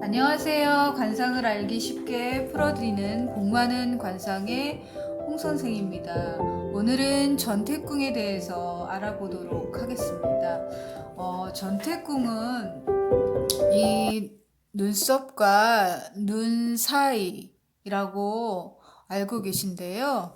안녕하세요. 관상을 알기 쉽게 풀어드리는 복 많은 관상의 홍선생입니다. 오늘은 전태궁에 대해서 알아보도록 하겠습니다. 전태궁은 이 눈썹과 눈 사이라고 알고 계신데요.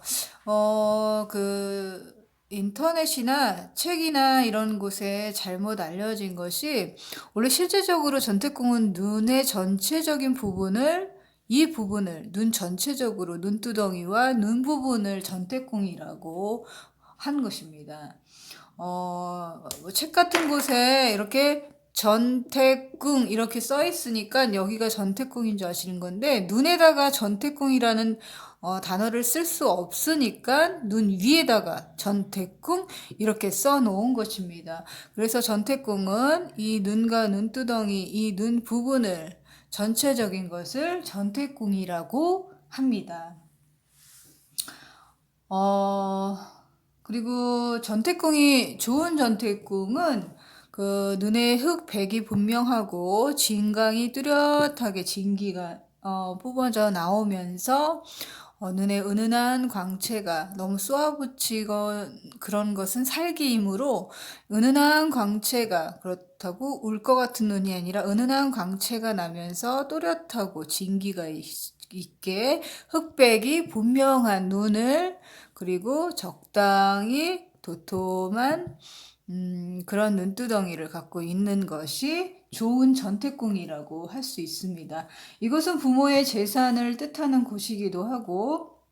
인터넷이나 책이나 이런 곳에 잘못 알려진 것이 원래 실제적으로 전태궁은 눈의 전체적인 부분을 눈 전체적으로 눈두덩이와 눈 부분을 전태궁이라고 한 것입니다. 책 같은 곳에 이렇게 전태궁 이렇게 써 있으니까 여기가 전태궁인 줄 아시는 건데 눈에다가 전태궁이라는 단어를 쓸 수 없으니까 눈 위에다가 전태궁 이렇게 써 놓은 것입니다. 그래서 전태궁은 이 눈과 눈두덩이 이 눈 부분을 전체적인 것을 전태궁이라고 합니다. 그리고 좋은 전태궁은 그 눈에 흑백이 분명하고 진강이 뚜렷하게 진기가 뽑아져 나오면서 눈에 은은한 광채가 너무 쏘아붙이건 그런 것은 살기이므로 은은한 광채가 그렇다고 울 것 같은 눈이 아니라 은은한 광채가 나면서 또렷하고 진기가 있게 흑백이 분명한 눈을 그리고 적당히 도톰한 그런 눈두덩이를 갖고 있는 것이 좋은 전태궁이라고 할 수 있습니다. 이것은 부모의 재산을 뜻하는 곳이기도 하고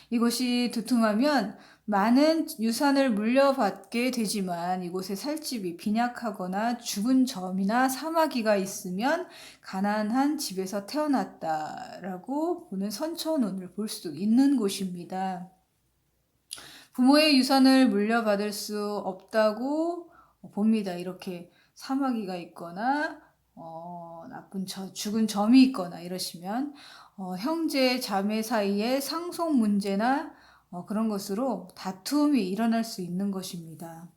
이곳이 두툼하면 많은 유산을 물려받게 되지만 이곳에 살집이 빈약하거나 죽은 점이나 사마귀가 있으면 가난한 집에서 태어났다라고 보는 선천운을 볼 수 있는 곳입니다. 부모의 유산을 물려받을 수 없다고 봅니다. 이렇게 사마귀가 있거나 죽은 점이 있거나 이러시면 형제 자매 사이에 상속 문제나 그런 것으로 다툼이 일어날 수 있는 것입니다.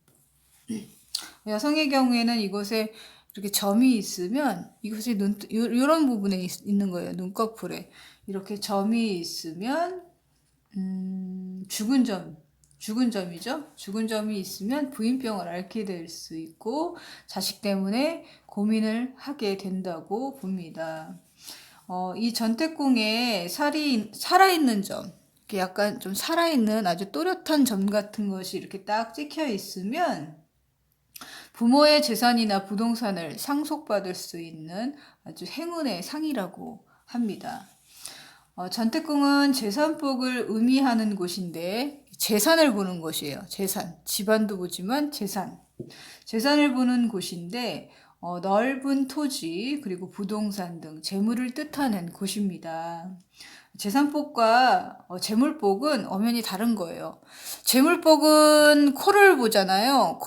여성의 경우에는 이곳에 이렇게 점이 있으면 이것이 이런 부분에 있는 거예요. 눈꺼풀에 이렇게 점이 있으면 죽은 점이죠. 죽은 점이 있으면 부인병을 앓게 될 수 있고 자식 때문에 고민을 하게 된다고 봅니다. 이 전태궁에 살아있는 점, 이렇게 약간 좀 살아있는 아주 또렷한 점 같은 것이 이렇게 딱 찍혀 있으면 부모의 재산이나 부동산을 상속받을 수 있는 아주 행운의 상이라고 합니다. 전태궁은 재산복을 의미하는 곳인데 재산을 보는 곳이에요. 재산. 집안도 보지만 재산을 보는 곳인데 넓은 토지 그리고 부동산 등 재물을 뜻하는 곳입니다. 재산복과 재물복은 엄연히 다른 거예요. 재물복은 코를 보잖아요.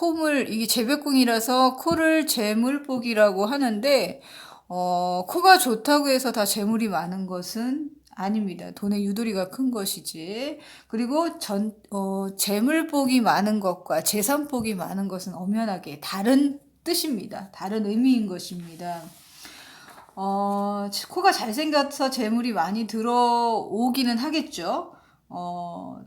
이게 재백궁이라서 코를 재물복이라고 하는데 코가 좋다고 해서 다 재물이 많은 것은 아닙니다. 돈의 유도리가 큰 것이지. 그리고 재물복이 많은 것과 재산복이 많은 것은 엄연하게 다른 뜻입니다. 다른 의미인 것입니다. 코가 잘생겨서 재물이 많이 들어오기는 하겠죠.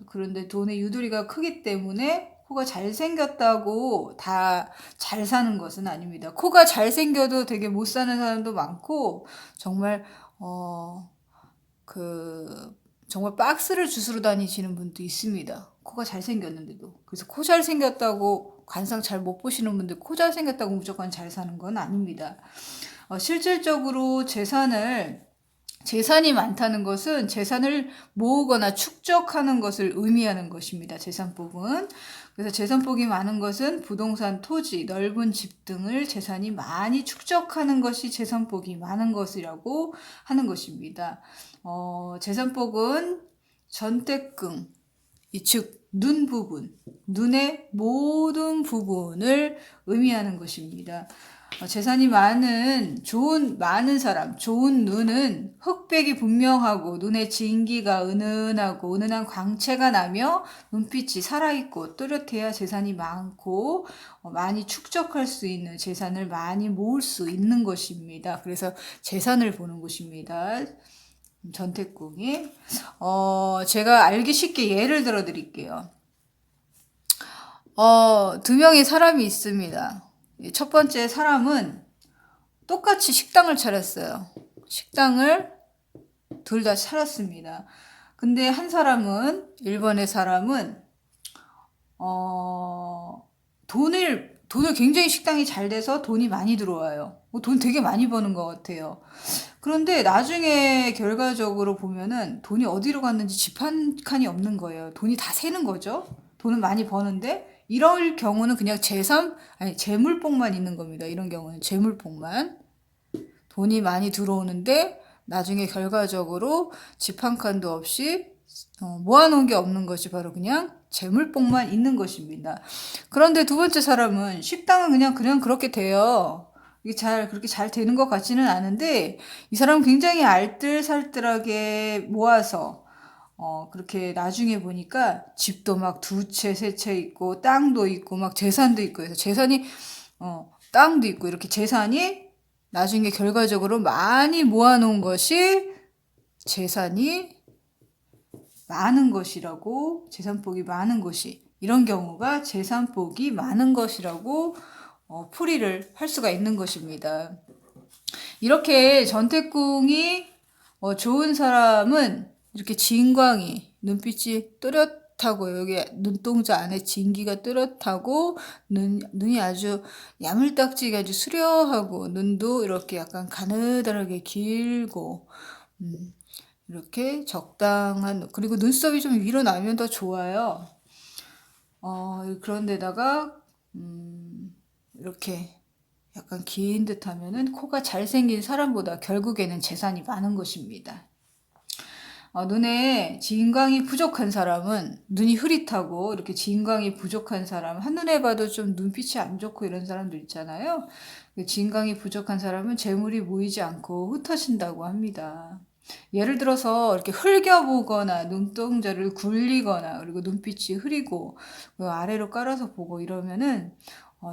그런데 돈의 유도리가 크기 때문에 코가 잘생겼다고 다 잘 사는 것은 아닙니다. 코가 잘생겨도 되게 못 사는 사람도 많고, 정말, 정말 박스를 주스러 다니시는 분도 있습니다. 코가 잘생겼는데도. 그래서 코 잘생겼다고 관상 잘 못 보시는 분들 코 잘생겼다고 무조건 잘 사는 건 아닙니다. 실질적으로 재산이 많다는 것은 재산을 모으거나 축적하는 것을 의미하는 것입니다. 재산복은. 그래서 재산복이 많은 것은 부동산, 토지, 넓은 집 등을 재산이 많이 축적하는 것이 재산복이 많은 것이라고 하는 것입니다. 재산복은 전태궁, 즉 눈 부분, 눈의 모든 부분을 의미하는 것입니다. 재산이 많은 많은 사람, 좋은 눈은 흑백이 분명하고 눈의 진기가 은은하고 은은한 광채가 나며 눈빛이 살아있고 또렷해야 재산이 많고 많이 축적할 수 있는 재산을 많이 모을 수 있는 것입니다. 그래서 재산을 보는 곳입니다. 전태궁이. 제가 알기 쉽게 예를 들어 드릴게요. 두 명의 사람이 있습니다. 첫 번째 사람은 똑같이 식당을 차렸어요. 식당을 둘 다 차렸습니다. 근데 한 사람은, 1번의 사람은, 돈을 굉장히 식당이 잘 돼서 돈이 많이 들어와요. 돈 되게 많이 버는 것 같아요. 그런데 나중에 결과적으로 보면은 돈이 어디로 갔는지 집 한 칸이 없는 거예요. 돈이 다 새는 거죠. 돈은 많이 버는데 이럴 경우는 그냥 재물복만 있는 겁니다. 이런 경우는 재물복만. 돈이 많이 들어오는데 나중에 결과적으로 집 한 칸도 없이 모아놓은 게 없는 것이 바로 그냥 재물복만 있는 것입니다. 그런데 두 번째 사람은 식당은 그냥 그렇게 돼요. 이게 그렇게 잘 되는 것 같지는 않은데 이 사람은 굉장히 알뜰살뜰하게 모아서 그렇게 나중에 보니까 집도 막 2채, 3채 있고 땅도 있고 막 재산도 있고 해서 재산이 땅도 있고 이렇게 재산이 나중에 결과적으로 많이 모아놓은 것이 재산이 많은 것이라고, 재산복이 많은 것이, 이런 경우가 재산복이 많은 것이라고 풀이를 할 수가 있는 것입니다. 이렇게 전태궁이 좋은 사람은 이렇게 진광이, 눈빛이 또렷하고 여기 눈동자 안에 진기가 또렷하고 눈이 아주 야물딱지게 아주 수려하고 눈도 이렇게 약간 가느다랗게 길고 이렇게 적당한, 그리고 눈썹이 좀 위로 나면 더 좋아요. 그런데다가 이렇게 약간 긴 듯 하면은 코가 잘생긴 사람보다 결국에는 재산이 많은 것입니다. 눈에 진광이 부족한 사람은, 눈이 흐릿하고 이렇게 진광이 부족한 사람, 한눈에 봐도 좀 눈빛이 안 좋고 이런 사람들 있잖아요. 진광이 부족한 사람은 재물이 모이지 않고 흩어진다고 합니다. 예를 들어서 이렇게 흘겨보거나 눈동자를 굴리거나 그리고 눈빛이 흐리고 아래로 깔아서 보고 이러면은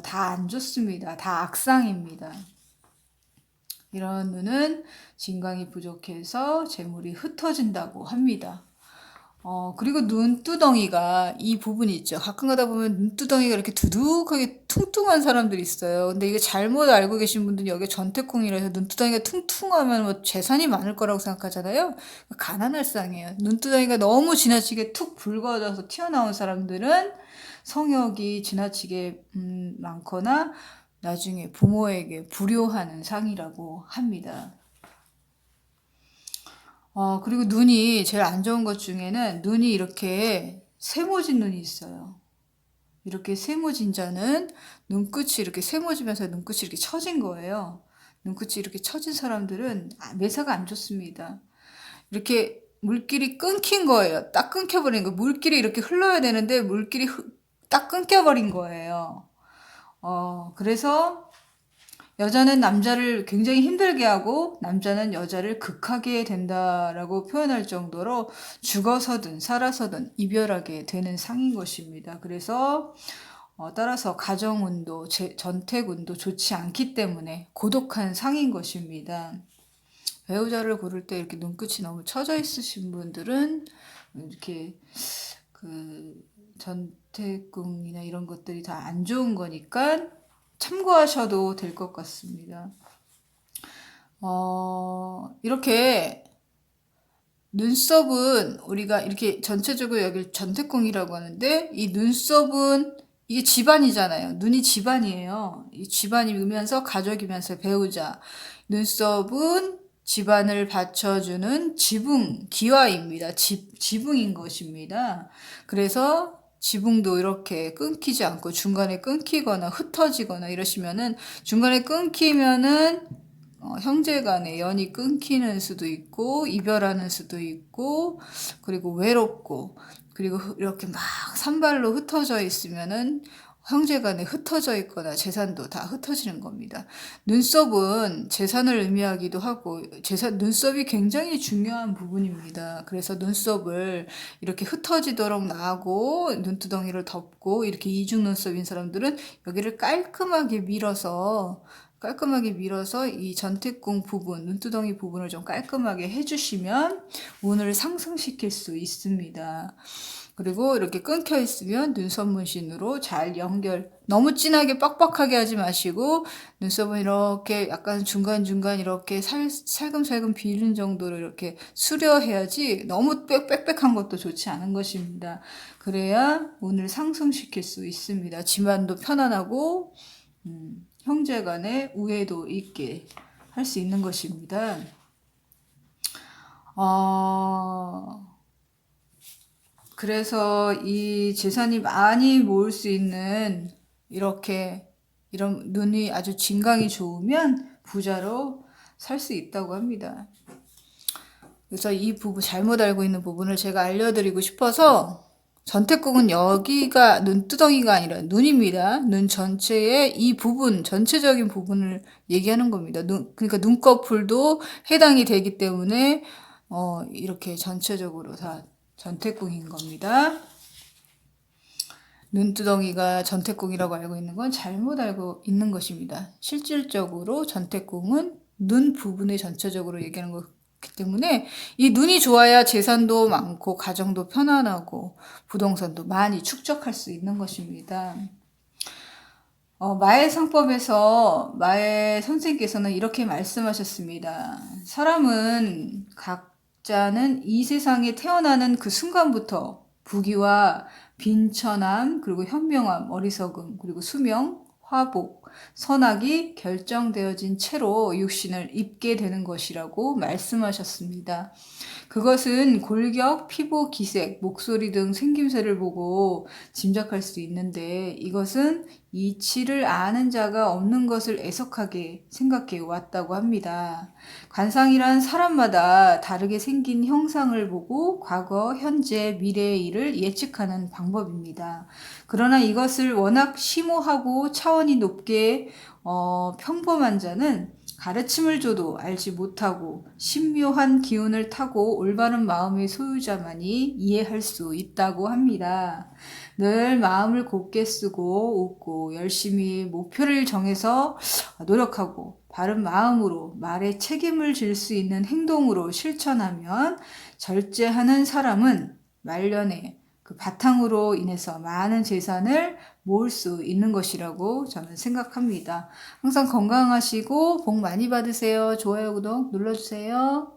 다 안 좋습니다. 다 악상입니다. 이런 눈은 진광이 부족해서 재물이 흩어진다고 합니다. 그리고 눈두덩이가 이 부분이 있죠. 가끔 가다 보면 눈두덩이가 이렇게 두둑하게 퉁퉁한 사람들이 있어요. 근데 이게 잘못 알고 계신 분들은 여기 전태궁이라 해서 눈두덩이가 퉁퉁하면 뭐 재산이 많을 거라고 생각하잖아요. 가난할 상이에요. 눈두덩이가 너무 지나치게 툭 붉어져서 튀어나온 사람들은 성욕이 지나치게 많거나 나중에 부모에게 불효하는 상이라고 합니다. 그리고 눈이 제일 안 좋은 것 중에는 눈이 이렇게 세모진 눈이 있어요. 이렇게 세모진 자는 눈끝이 이렇게 세모지면서 눈끝이 이렇게 처진 거예요. 눈끝이 이렇게 처진 사람들은 매사가 안 좋습니다. 이렇게 물길이 끊긴 거예요. 딱 끊겨버린 거. 물길이 이렇게 흘러야 되는데 물길이 딱 끊겨버린 거예요. 그래서 여자는 남자를 굉장히 힘들게 하고 남자는 여자를 극하게 된다라고 표현할 정도로 죽어서든 살아서든 이별하게 되는 상인 것입니다. 그래서 따라서 가정운도, 전택운도 좋지 않기 때문에 고독한 상인 것입니다. 배우자를 고를 때 이렇게 눈끝이 너무 처져 있으신 분들은 이렇게 전태궁이나 이런 것들이 다 안 좋은 거니까 참고하셔도 될 것 같습니다. 이렇게 눈썹은 우리가 이렇게 전체적으로 여기 전태궁이라고 하는데 이 눈썹은 이게 집안이잖아요. 눈이 집안이에요. 이 집안이면서 가족이면서 배우자. 눈썹은 집안을 받쳐주는 지붕, 기와입니다. 지붕인 것입니다. 그래서 지붕도 이렇게 끊기지 않고 중간에 끊기거나 흩어지거나 이러시면은 중간에 끊기면은 형제간의 연이 끊기는 수도 있고 이별하는 수도 있고 그리고 외롭고 그리고 이렇게 막 산발로 흩어져 있으면은 형제간에 흩어져 있거나 재산도 다 흩어지는 겁니다. 눈썹은 재산을 의미하기도 하고 눈썹이 굉장히 중요한 부분입니다. 그래서 눈썹을 이렇게 흩어지도록 나고 눈두덩이를 덮고 이렇게 이중 눈썹인 사람들은 여기를 깔끔하게 밀어서 이 전태궁 부분, 눈두덩이 부분을 좀 깔끔하게 해주시면 운을 상승시킬 수 있습니다. 그리고 이렇게 끊겨 있으면 눈썹 문신으로 잘 너무 진하게 빡빡하게 하지 마시고 눈썹은 이렇게 약간 중간중간 이렇게 살금살금 비는 정도로 이렇게 수려해야지 너무 빽빽한 것도 좋지 않은 것입니다. 그래야 운을 상승시킬 수 있습니다. 집안도 편안하고 형제 간에 우애도 있게 할 수 있는 것입니다. 그래서 이 재산이 많이 모을 수 있는 이런 눈이 아주 진강이 좋으면 부자로 살 수 있다고 합니다. 그래서 이 부분 잘못 알고 있는 부분을 제가 알려드리고 싶어서 전태궁은 여기가 눈두덩이가 아니라 눈입니다. 눈 전체의 이 부분, 전체적인 부분을 얘기하는 겁니다. 그러니까 눈꺼풀도 해당이 되기 때문에 이렇게 전체적으로 다 전태궁인 겁니다. 눈두덩이가 전태궁이라고 알고 있는 건 잘못 알고 있는 것입니다. 실질적으로 전태궁은 눈 부분을 전체적으로 얘기하는 거기 때문에 이 눈이 좋아야 재산도 많고 가정도 편안하고 부동산도 많이 축적할 수 있는 것입니다. 마해상법에서 마해 선생님께서는 이렇게 말씀하셨습니다. 사람은 각자는 이 세상에 태어나는 그 순간부터 부귀와 빈천함, 그리고 현명함, 어리석음, 그리고 수명, 화복, 선악이 결정되어진 채로 육신을 입게 되는 것이라고 말씀하셨습니다. 그것은 골격, 피부, 기색, 목소리 등 생김새를 보고 짐작할 수 있는데 이것은 이치를 아는 자가 없는 것을 애석하게 생각해 왔다고 합니다. 관상이란 사람마다 다르게 생긴 형상을 보고 과거, 현재, 미래의 일을 예측하는 방법입니다. 그러나 이것을 워낙 심오하고 차원이 높게 평범한 자는 가르침을 줘도 알지 못하고 신묘한 기운을 타고 올바른 마음의 소유자만이 이해할 수 있다고 합니다. 늘 마음을 곱게 쓰고 웃고 열심히 목표를 정해서 노력하고 바른 마음으로 말에 책임을 질 수 있는 행동으로 실천하면 절제하는 사람은 말년에 그 바탕으로 인해서 많은 재산을 모을 수 있는 것이라고 저는 생각합니다. 항상 건강하시고 복 많이 받으세요. 좋아요, 구독 눌러주세요.